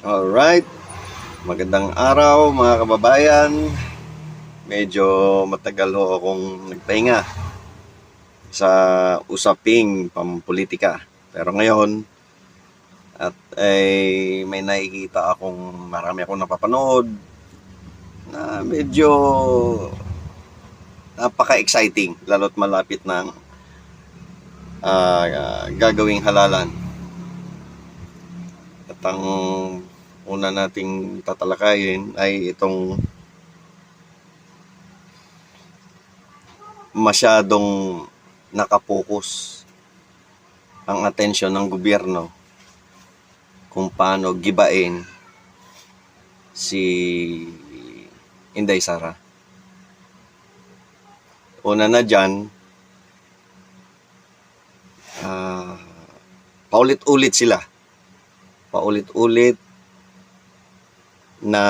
Alright, magandang araw mga kababayan. Medyo matagal ho akong nagpahinga sa usaping pampolitika. Pero ngayon, at may nakikita akong marami akong napapanood na medyo napaka-exciting, lalo't malapit ng gagawing halalan. At ang una nating tatalakayin ay itong masyadong nakapokus ang atensyon ng gobyerno kung paano gibain si Inday Sara. Una na dyan, paulit-ulit sila. Paulit-ulit na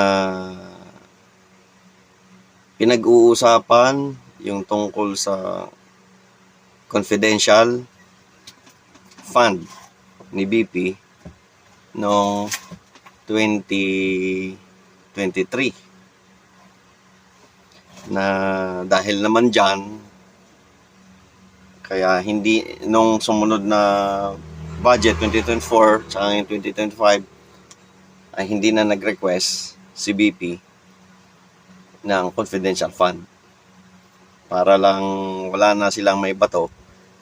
pinag-uusapan yung tungkol sa confidential fund ni BP noong 2023 na dahil naman dyan kaya hindi nung sumunod na budget 2024 tsaka yung 2025 ay hindi na nag-request si BP ng confidential fund para lang wala na silang may bato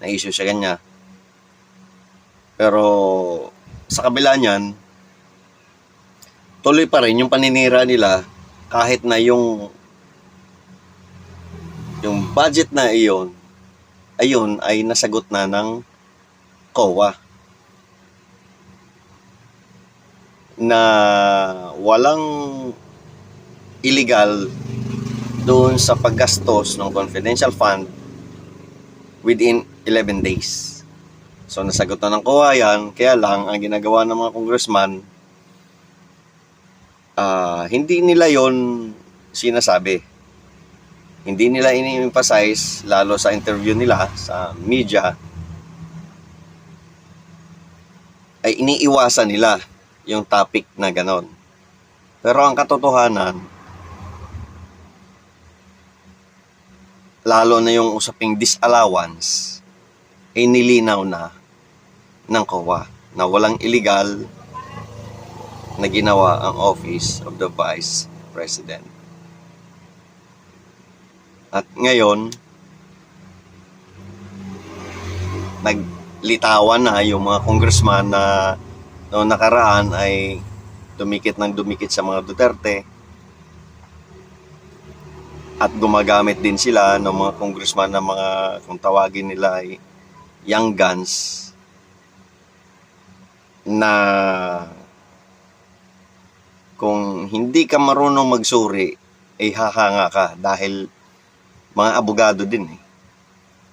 na issue sa kanya. Pero sa kabila niyan, tuloy pa rin yung paninira nila kahit na yung budget na ayun ay nasagot na ng COA na walang illegal doon sa paggastos ng confidential fund within 11 days. So nasagot na ng COA yan, kaya lang ang ginagawa ng mga congressman, hindi nila yon sinasabi. Hindi nila ini-emphasize, lalo sa interview nila sa media, ay iniiwasan nila yung topic na ganon. Pero ang katotohanan, lalo na yung usaping disallowance, ay nilinaw na ng COA na walang illegal na ginawa ang Office of the Vice President. At ngayon, naglitawan na yung mga congressman na noong nakaraan ay dumikit sa mga Duterte at gumagamit din sila ng mga congressman na mga, kung tawagin nila ay young guns, na kung hindi ka marunong magsuri ay hahanga ka dahil mga abogado din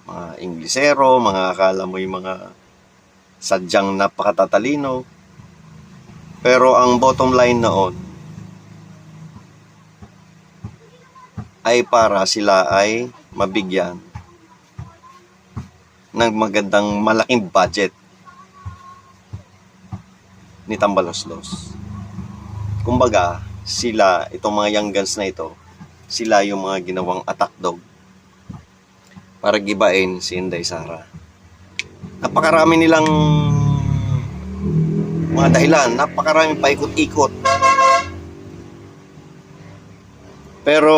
mga Inglesero, mga akala mo yung mga sadyang napakatatalino. Pero ang bottom line noon ay para sila ay mabigyan ng magandang malaking budget ni Tambaloslos. Kumbaga, sila, itong mga young guns na ito, sila yung mga ginawang attack dog para gibain si Inday Sara. Napakarami nilang mga dahilan, napakarami paikot-ikot. Pero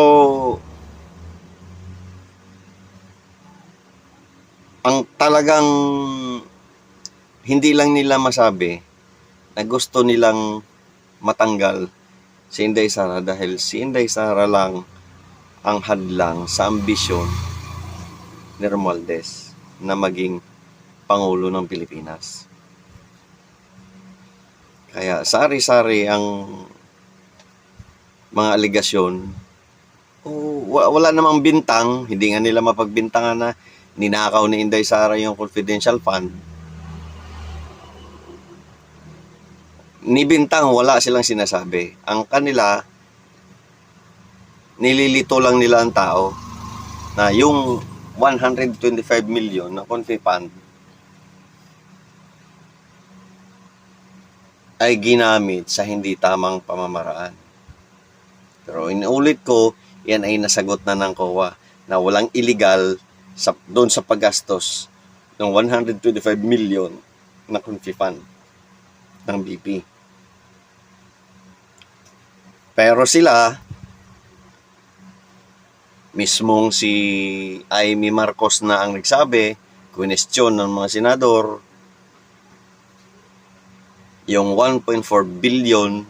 ang talagang hindi lang nila masabi na gusto nilang matanggal si Inday Sara dahil si Inday Sara lang ang hadlang sa ambisyon ni Romualdez na maging Pangulo ng Pilipinas. Kaya sari-sari ang mga aligasyon. Wala namang bintang, hindi nga nila mapagbintangan na ninakaw ni Inday Sara yung confidential fund. Ni bintang, wala silang sinasabi. Ang kanila, nililito lang nila ang tao na yung 125 million na confi fund ay ginamit sa hindi tamang pamamaraan. Pero inuulit ko, yan ay nasagot na ng COA na walang illegal doon sa paggastos ng 125 million na Confi Fund ng BP. Pero sila, mismong si Amy Marcos na ang nagsabi, kwestiyon ng mga senador, yung 1.4 billion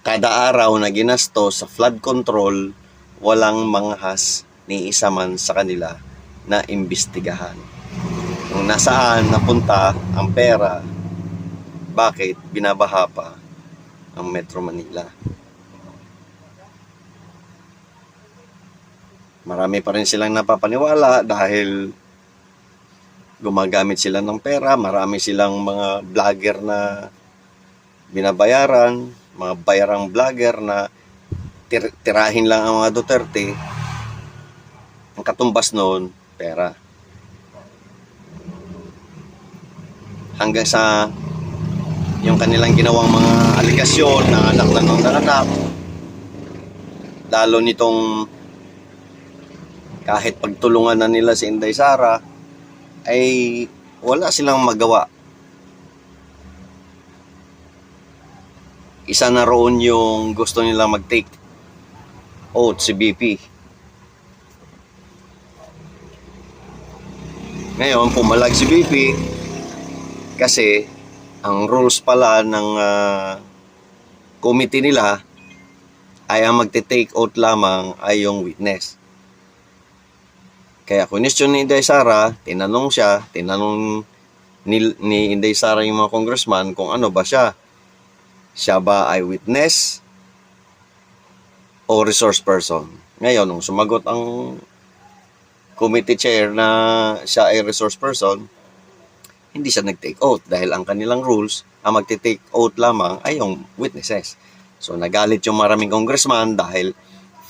kada araw na ginastos sa flood control, walang manghas ni isa man sa kanila na imbestigahan. Kung nasaan napunta ang pera, bakit binabaha pa ang Metro Manila? Marami pa rin silang napapaniwala dahil gumagamit sila ng pera, marami silang mga vlogger na binabayaran, mga bayarang vlogger na tirahin lang ang mga Duterte. Ang katumbas noon, pera. Hanggang sa yung kanilang ginawang mga aligasyon na anak na ng anak, lalo nitong kahit pagtulungan na nila si Inday Sara, ay wala silang magawa. Isa na roon yung gusto nilang mag-take oath si BP. Ngayon, pumalag si BP kasi ang rules pala ng committee nila ay ang magte-take oath lamang ay yung witness. Kaya question ni Inday Sara, tinanong ni Inday Sara yung mga congressman kung ano ba siya. Siya ba ay witness o resource person? Ngayon, nung sumagot ang committee chair na siya ay resource person, hindi siya nag-take oath dahil ang kanilang rules, ang magte-take oath lamang ay yung witnesses. So, nagalit yung maraming congressman dahil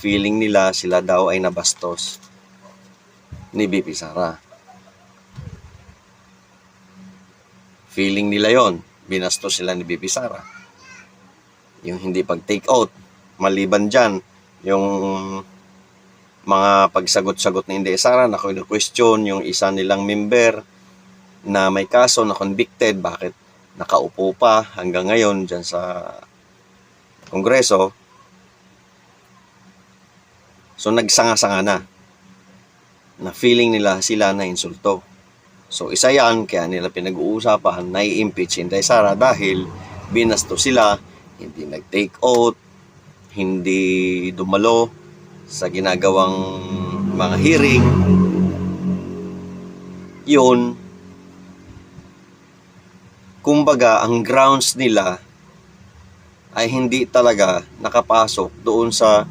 feeling nila sila daw ay nabastos ni BP Sara. Feeling nila yon, binastos sila ni BP Sara. Yung hindi pag-take oath, maliban dyan, yung mga pagsagot-sagot ni Inday Sara na question yung isa nilang member na may kaso na convicted, bakit nakaupo pa hanggang ngayon dyan sa Kongreso. So nagsanga-sanga na feeling nila sila na insulto. So isa yan, kaya nila pinag-uusapan na i-impeach si Inday Sara dahil binasto sila, hindi nag-take oath, hindi dumalo sa ginagawang mga hearing. Yun, kumbaga, ang grounds nila ay hindi talaga nakapasok doon sa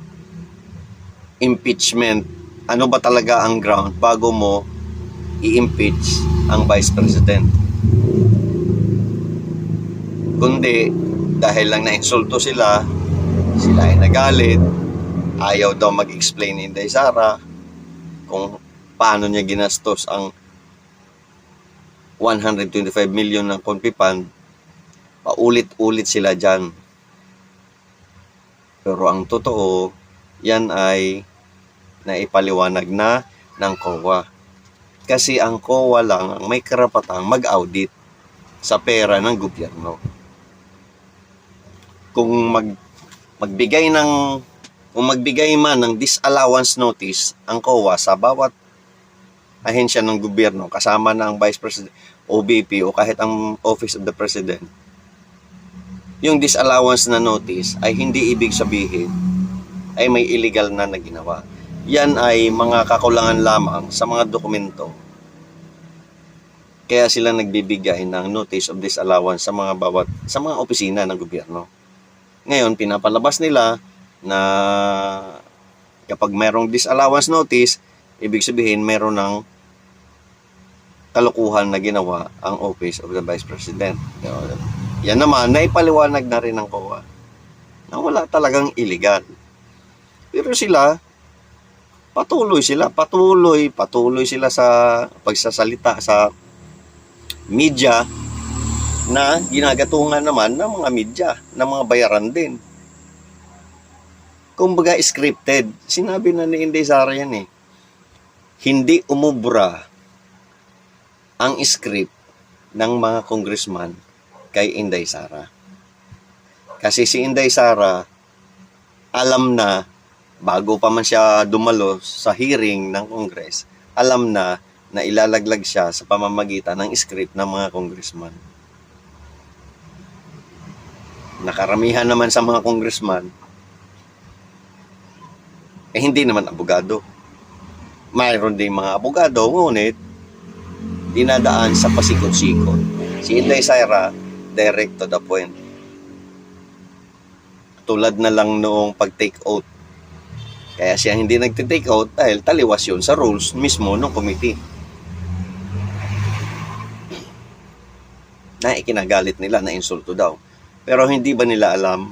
impeachment. Ano ba talaga ang ground bago mo i-impeach ang Vice President? Kundi, dahil lang na-insulto sila ay nagalit, ayaw daw mag-explain ni Inday Sara kung paano niya ginastos ang 125 million ng Confi Fund, paulit-ulit sila dyan. Pero ang totoo, yan ay naipaliwanag na ng COA. Kasi ang COA lang ang may karapatang mag-audit sa pera ng gobyerno. Kung magbigay man ng disallowance notice ang COA sa bawat ahensya ng gobyerno, kasama na ang Vice President, OBP, o kahit ang Office of the President, yung disallowance na notice ay hindi ibig sabihin ay may illegal na ginawa. Yan ay mga kakulangan lamang sa mga dokumento. Kaya sila nagbibigay ng notice of disallowance sa mga opisina ng gobyerno. Ngayon, pinapalabas nila na kapag mayroong disallowance notice, ibig sabihin mayroon ng kalukuhan na ginawa ang Office of the Vice President. Yan naman, naipaliwanag na rin ng COA na wala talagang illegal. Pero sila, patuloy sila sa pagsasalita sa media na ginagatungan naman ng mga media, ng mga bayaran din. Kumbaga scripted. Sinabi na ni Inday Sara yan eh. Hindi umubra ang script ng mga congressman kay Inday Sara. Kasi si Inday Sara, alam na, bago pa man siya dumalo sa hearing ng Congress, alam na ilalaglag siya sa pamamagitan ng script ng mga congressman. Nakaramihan naman sa mga congressman, hindi naman abogado. Mayroon din mga abogado, ngunit dinadaan sa pasikot-sikot. Si Inday Sara, direct to the point. Tulad na lang noong pag-take oath. Kaya siya hindi nag-take oath dahil taliwas yun sa rules mismo ng committee. Na ikinagalit nila na insulto daw. Pero hindi ba nila alam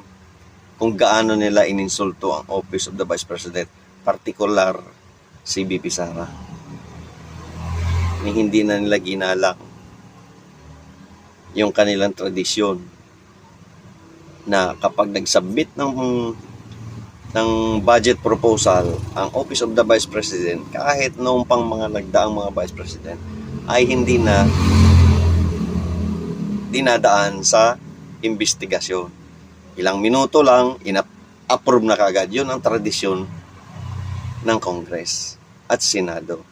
kung gaano nila ininsulto ang Office of the Vice President, partikular si VP Sara? Hindi na nila ginalang yung kanilang tradisyon na kapag nag-submit ng budget proposal ang Office of the Vice President, kahit noong pang mga nagdaang mga Vice President, ay hindi na dinadaan sa investigasyon. Ilang minuto lang, approve na kagad. Yun ang tradisyon ng Congress at Senado.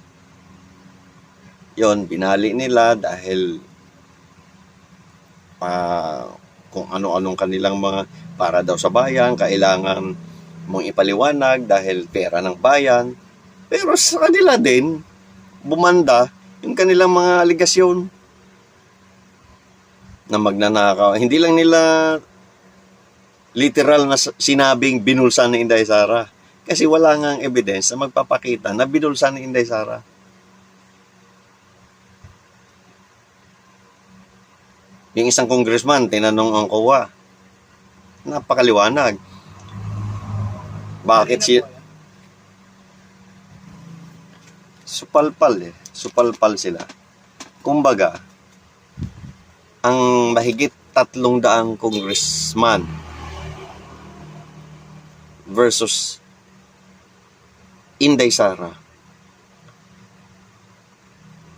Yun, binali nila dahil kung ano-anong kanilang mga para daw sa bayan, kailangan mong ipaliwanag dahil pera ng bayan. Pero sa kanila din, bumanda yung kanilang mga aligasyon na magnanakaw. Hindi lang nila literal na sinabing binulsan ni Inday Sara. Kasi wala ngang evidence na magpapakita na binulsan ni Inday Sara. Yung isang congressman, tinanong ang COA. Napakaliwanag. Bakit si supalpal Supalpal sila. Kumbaga, ang mahigit 300 congressman versus Inday Sara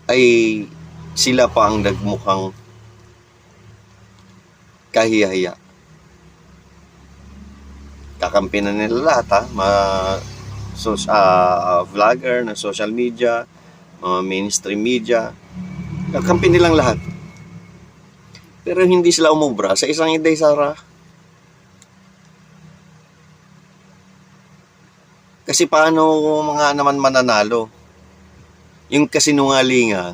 ay sila pa ang nagmukhang kahiya-hiya. Kakampi na nila lahat vlogger ng social media, mainstream media, kakampi nilang lahat. Pero hindi sila umubra sa isang Inday Sara. Kasi paano mga naman mananalo? Yung kasinungalingan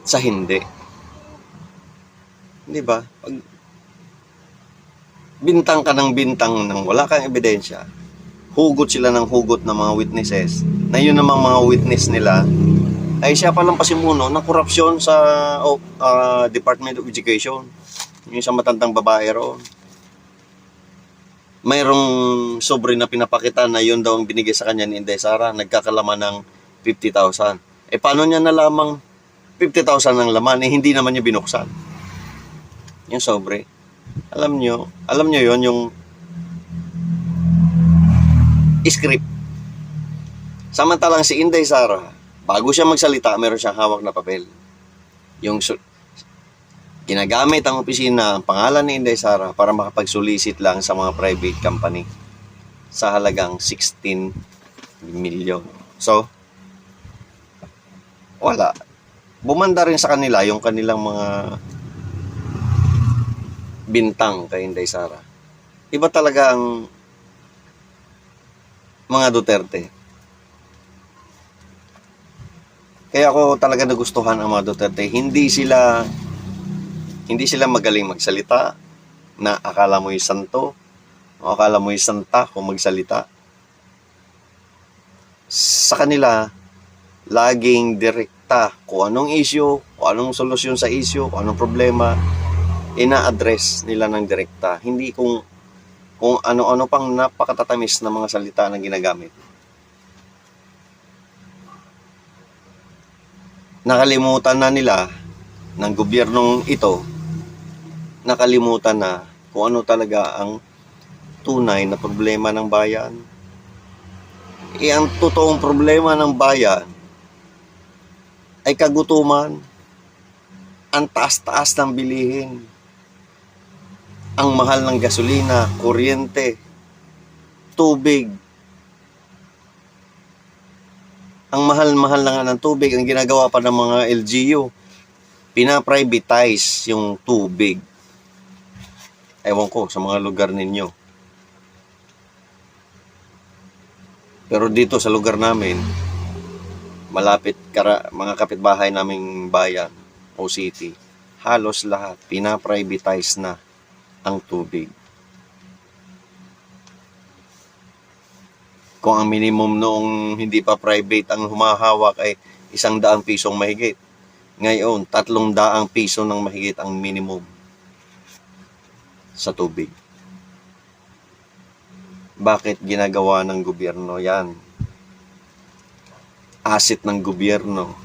sa hindi. Di ba? Pag bintang ka ng bintang nang wala kang ebidensya, hugot sila ng hugot ng mga witnesses, na yun namang mga witness nila, ay siya palang pasimuno ng korupsyon sa Department of Education. Yung sa matandang babae roon. Mayroong sobre na pinapakita na yun daw ang binigay sa kanya ni Inday Sara, nagkakalaman ng 50,000. Paano niya nalamang 50,000 ang laman, hindi naman niya binuksan yung sobre. Alam nyo yon, yung script. Samantalang si Inday Sara, bago siya magsalita, meron siyang hawak na papel. Yung ginagamit ang opisina, ang pangalan ni Inday Sara para makapag-solicit lang sa mga private company sa halagang 16 million. So, wala. Bumanda rin sa kanila yung kanilang mga bintang kay Inday Sara. Iba talaga ang mga Duterte. Kaya ako talaga nagustuhan ang mga Duterte. Hindi sila magaling magsalita na akala mo'y santo o akala mo'y santa kung magsalita. Sa kanila, laging direkta kung anong issue, kung anong solusyon sa issue, kung anong problema, ina-address nila ng direkta. Hindi kung ano-ano pang napakatatamis na mga salita na ginagamit. Nakalimutan na nila ng gobyernong ito, nakalimutan na kung ano talaga ang tunay na problema ng bayan. Ang totoong problema ng bayan ay kagutuman, ang taas-taas ng bilihin, ang mahal ng gasolina, kuryente, tubig. Ang mahal-mahal na nga ng tubig, ang ginagawa pa ng mga LGU, pina-privatize yung tubig. Ewan ko sa mga lugar ninyo. Pero dito sa lugar namin, malapit mga kapitbahay naming bayan o city, halos lahat pina-privatize na ang tubig. Kung ang minimum noong hindi pa private ang humahawak ay 100 pisong mahigit, ngayon 300 piso ng mahigit ang minimum sa tubig. Bakit ginagawa ng gobyerno yan? Asset ng gobyerno,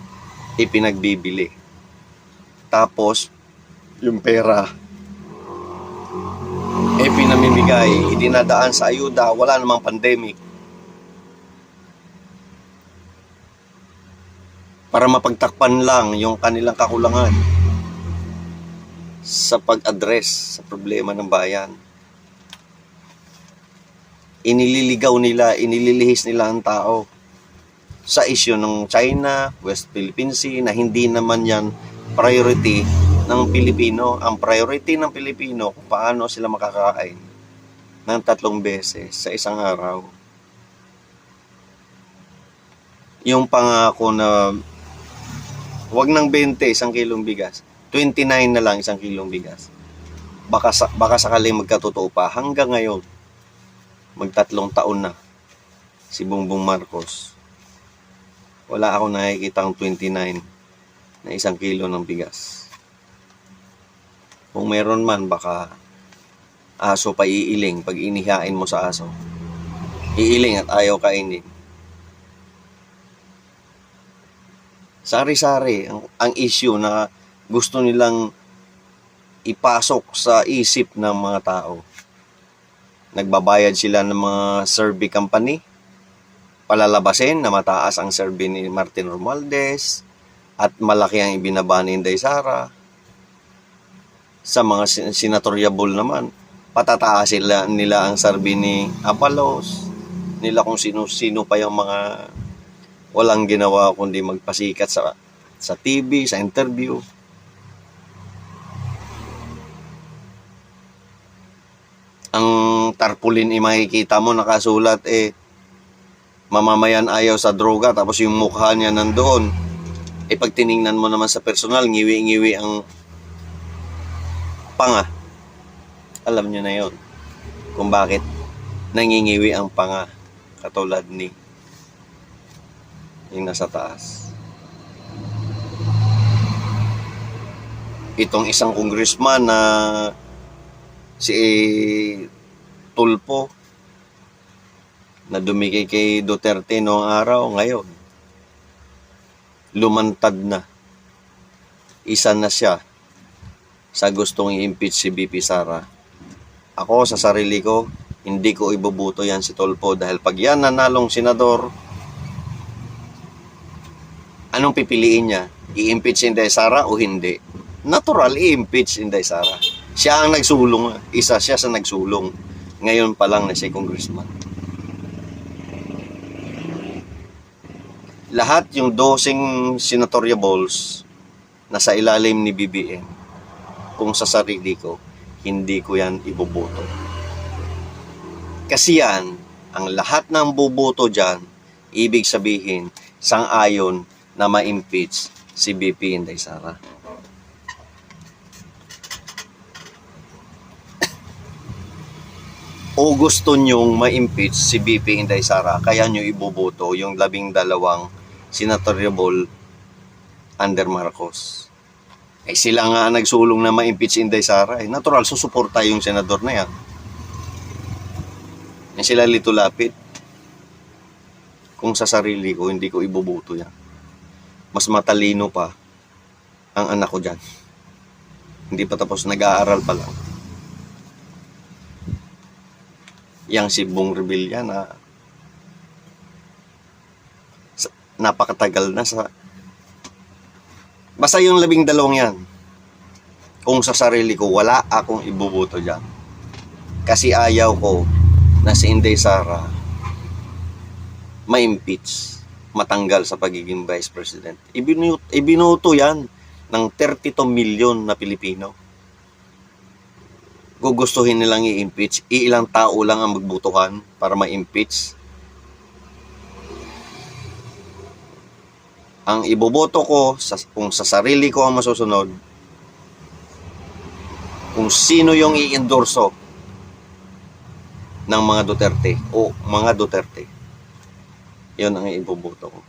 ipinagbibili. Tapos, yung pera, pinamimigay, idinadaan sa ayuda, wala namang pandemic. Para mapagtakpan lang yung kanilang kakulangan sa pag-address sa problema ng bayan. Inililigaw nila, inililihis nila ang tao sa issue ng China, West Philippine Sea, na hindi naman yan priority ng Pilipino. Ang priority ng Pilipino kung paano sila makakain ng 3 beses sa isang araw. Yung pangako na wag ng 20 isang kilong bigas, 29 na lang isang kilong bigas. Baka sakaling magkatotoo pa. Hanggang ngayon, mag-3 taon na si Bongbong Marcos, wala ako nakikitang 29 na isang kilo ng bigas. Kung meron man, baka aso pa iiling pag inihain mo sa aso. Iiling at ayaw kainin. Sari-sari ang issue na gusto nilang ipasok sa isip ng mga tao. Nagbabayad sila ng mga survey company, palalabasin na mataas ang survey ni Martin Romualdez at malaki ang ibinaba ni Inday Sara. Sa mga senatoriable naman, patataasin nila ang survey ni Abalos, nila kung sino-sino pa yung mga walang ginawa kundi magpasikat sa TV, sa interview. Ang tarpaulin makikita mo nakasulat mamamayan ayaw sa droga, tapos yung mukha niya nandoon. Pag tiningnan mo naman sa personal, ngiwi-ngiwi ang panga. Alam niyo na yon kung bakit nangingiwi ang panga, katulad ni yung nasa taas. Itong isang congressman na si Tulfo na dumikay kay Duterte noong araw, ngayon lumantad na. Isa na siya sa gustong i-impeach si BP Sara. Ako sa sarili ko, hindi ko iboboto yan si Tulfo, dahil pag yan nanalong senador, anong pipiliin niya? I-impeach si Inday Sara o hindi? Natural, i-impeach si Inday Sara. Siya ang nagsulong. Isa siya sa nagsulong. Ngayon pa lang na siya congressman. Lahat yung 12 senatoriables nasa ilalim ni BBM. Kung sa sarili ko, hindi ko yan iboboto. Kasi yan, ang lahat ng boboto dyan, ibig sabihin, sang-ayon na ma-impeach si BP Inday Sara. O gusto nyong ma-impeach si BP Inday Sara, kaya nyo iboboto yung 12 senatoriable under Marcos. Sila nga nagsulong na ma-impeach si Inday Sara. Natural, susuporta yung senador na yan. Sila Lito Lapid. Kung sa sarili ko, hindi ko iboboto yan. mas matalino pa ang anak ko dyan. Hindi pa tapos, nag-aaral pa lang. Yang si Bong Revilla na napakatagal na sa... Basta yung 12 yan. Kung sa sarili ko, wala akong ibubuto dyan. Kasi ayaw ko na si Inday Sara ma-impeach, matanggal sa pagiging Vice President. Ibinuto yan ng 32 million na Pilipino. Gugustuhin nilang i-impeach. Ilang tao lang ang magbutuhan para ma-impeach. Ang iboboto ko, kung sa sarili ko ang masusunod, kung sino yung i-endorso ng mga Duterte o mga Duterte, yun ang iboboto ko.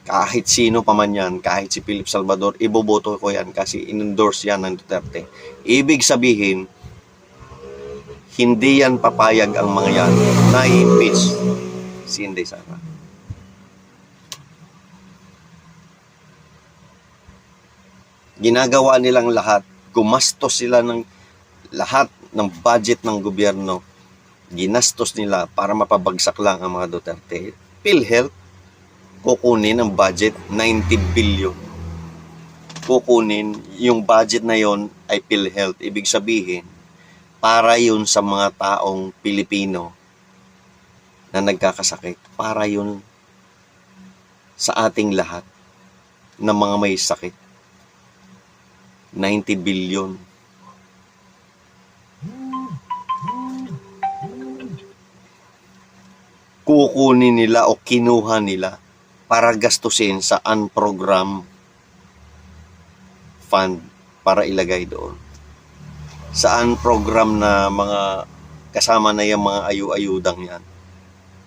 Kahit sino pa man yan, kahit si Philip Salvador, iboboto ko yan kasi in-endorse yan ng Duterte. Ibig sabihin, hindi yan papayag ang mga yan na i-impeach si Inday Sara. Ginagawa nilang lahat, gumastos sila ng lahat ng budget ng gobyerno, ginastos nila para mapabagsak lang ang mga Duterte. PhilHealth, kukunin ang budget 90 billion. Kukunin yung budget na yon ay PhilHealth. Ibig sabihin, para yun sa mga taong Pilipino na nagkakasakit. Para yun sa ating lahat na mga may sakit. 90 billion. Kukunin nila o kinuha nila para gastusin sa unprogram fund para ilagay doon. Sa unprogram na mga kasama na yung mga ayu-ayudang yan.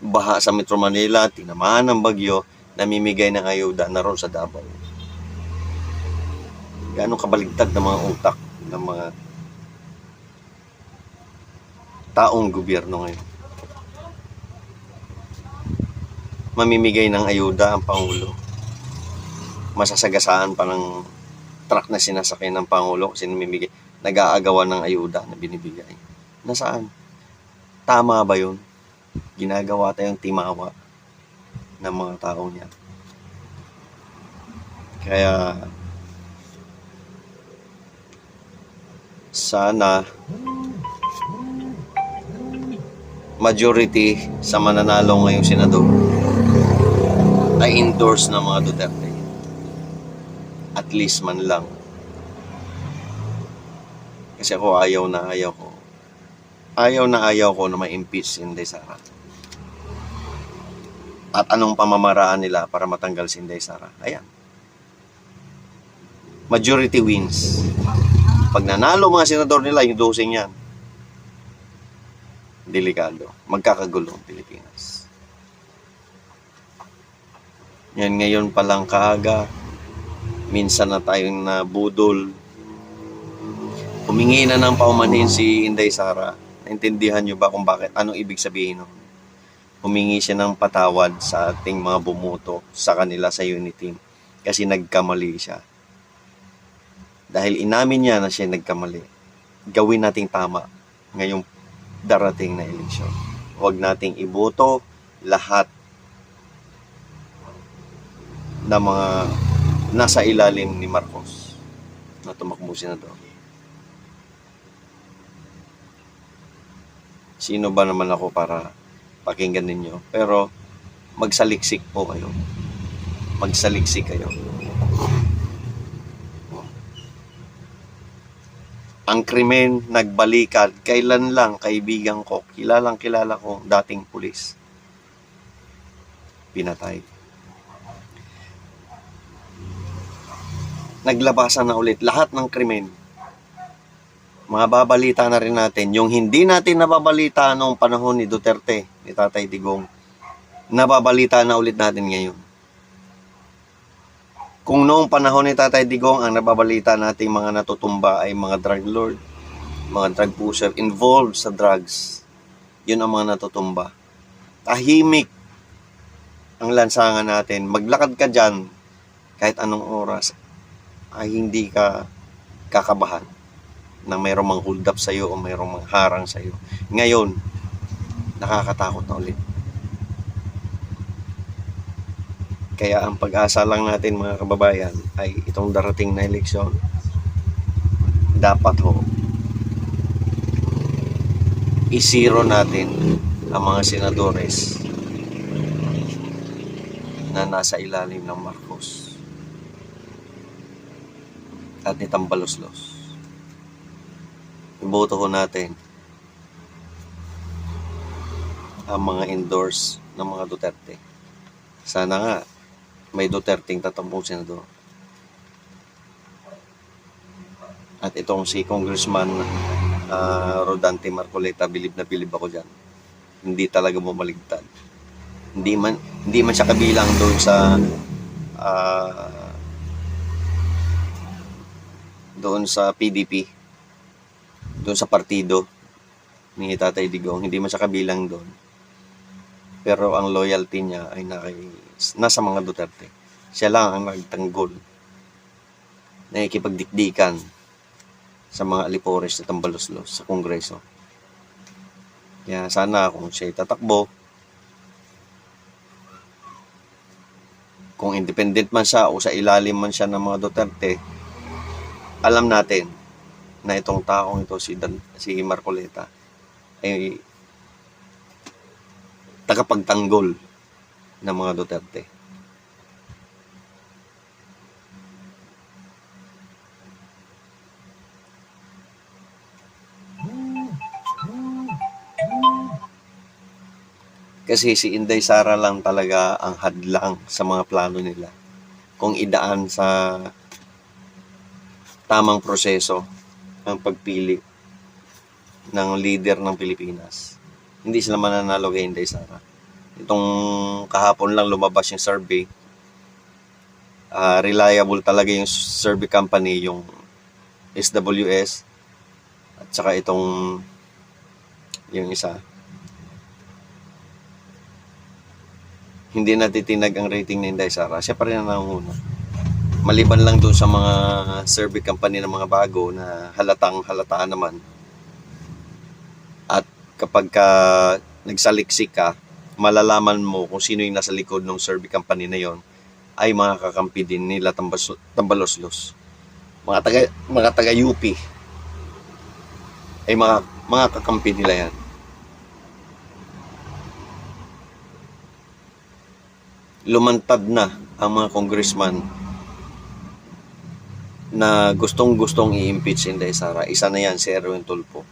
Baha sa Metro Manila, tinamaan ng bagyo, namimigay ng ayuda na ron sa Davao. Gaano kabaligtad ng mga utak ng mga taong gobyerno ngayon. Mamimigay ng ayuda ang Pangulo. Masasagasaan pa ng truck na sinasakay ng Pangulo kasi namimigay, nag-aagawan ng ayuda na binibigay. Nasaan? Tama ba yun? Ginagawa tayong timawa ng mga taong yan. Kaya sana majority sa mananalo ngayong senador ay endorse ng mga Duterte. At least man lang. Kasi ako ayaw na ayaw ko na ma-impeach si Inday Sara. At anong pamamaraan nila para matanggal si Inday Sara? Ayan. Majority wins. Pag nanalo mga senador nila, yung dosing yan, delikado. Magkakagulo ang Pilipinas. Yan ngayon palang kaaga, minsan na tayong nabudol. Humingi na ng paumanhin si Inday Sara. Naintindihan nyo ba kung bakit? Anong ibig sabihin nun? Humingi siya ng patawad sa ating mga bumuto sa kanila sa unity kasi nagkamali siya. Dahil inamin niya na siya nagkamali, gawin nating tama ngayong darating na eleksyon. Huwag nating iboto lahat na mga nasa ilalim ni Marcos na tumakbo senador. Sino ba naman ako para pakinggan ninyo? Pero magsaliksik po kayo. Magsaliksik kayo. Ang krimen nagbalikan, kailan lang kaibigan ko, kilala ko, dating pulis. Pinatay. Naglabasan na ulit lahat ng krimen. Mga babalita na rin natin. Yung hindi natin nababalita noong panahon ni Duterte, ni Tatay Digong, nababalita na ulit natin ngayon. Kung noong panahon ni Tatay Digong, ang nababalita nating mga natutumba ay mga drug lord, mga drug pusher involved sa drugs. Yun ang mga natutumba. Tahimik ang lansangan natin. Maglakad ka dyan, kahit anong oras ay hindi ka kakabahan na mayroong mang hold up sa'yo o mayroong mang harang sa'yo. Ngayon, nakakatakot na ulit. Kaya ang pag-asa lang natin mga kababayan ay itong darating na eleksyon, dapat i-zero natin ang mga senadores na nasa ilalim ng Marcos at ni Tambaloslos. Iboto natin ang mga endorse ng mga Duterte. Sana nga may Duterteng tatampong senador. At itong si Congressman Rodante Marcoleta, bilib na bilib ako dyan. Hindi talaga bumaligtad. Hindi man siya kabilang doon sa PDP, doon sa partido ni Tatay Digong. Hindi man siya kabilang doon. Pero ang loyalty niya ay nasa mga Duterte. Siya lang ang nagtanggol, nakikipagdikdikan sa mga alipores at Tambaloslos sa Kongreso. Kaya sana kung siya tatakbo, kung independent man siya o sa ilalim man siya ng mga Duterte, alam natin na itong taong ito, si Marcoleta, ay tagapagtanggol ng mga Duterte. Kasi si Inday Sara lang talaga ang hadlang sa mga plano nila. Kung idaan sa tamang proseso ang pagpili ng leader ng Pilipinas, hindi sila mananalo kay Inday Sara. Itong kahapon lang lumabas yung survey. Reliable talaga yung survey company, yung SWS, at saka itong yung isa. Hindi natitinag ang rating ni Inday Sara. Siya pa rin ang nangunguna. Maliban lang doon sa mga survey company ng mga bago na halatang-halata naman. At kapag nagsaliksik ka, malalaman mo kung sino yung nasa likod ng survey company na yon, ay mga kakampi din nila Tambaloslos. Mga taga UP. Ay mga kakampi nila yan. Lumantad na ang mga congressman na gustong-gustong i-impeach si Inday Sara. Isa na yan, si Erwin Tulfo.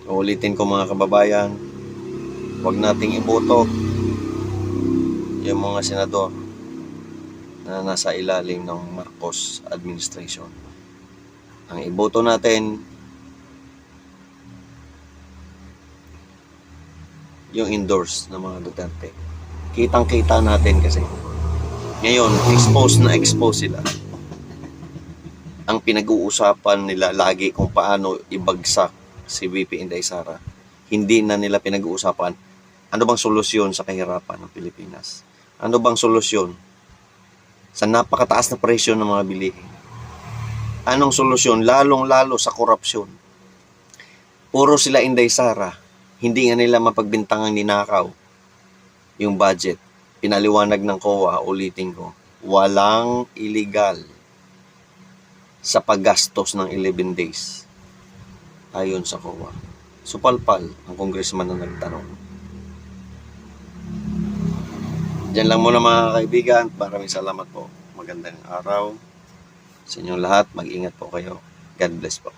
Ulitin ko mga kababayan, huwag nating iboto yung mga senador na nasa ilalim ng Marcos administration. Ang iboto natin yung endorse ng mga Duterte. Kitang-kita natin kasi. Ngayon, expose sila. Ang pinag-uusapan nila lagi kung paano ibagsak si VP Inday Sara. Hindi na nila pinag-uusapan ano bang solusyon sa kahirapan ng Pilipinas. Ano bang solusyon sa napakataas na presyo ng mga bilihin. Anong solusyon? Lalong-lalo sa korupsyon. Puro sila Inday Sara. Hindi nga nila mapagbintangang ninakaw yung budget. Pinaliwanag ng COA, ulitin ko, walang illegal sa paggastos ng 11 days. Ayon sa COA. Supalpal ang congressman na nagtanong. Diyan lang muna mga kaibigan. Maraming salamat po. Magandang araw sa inyong lahat. Mag-ingat po kayo. God bless po.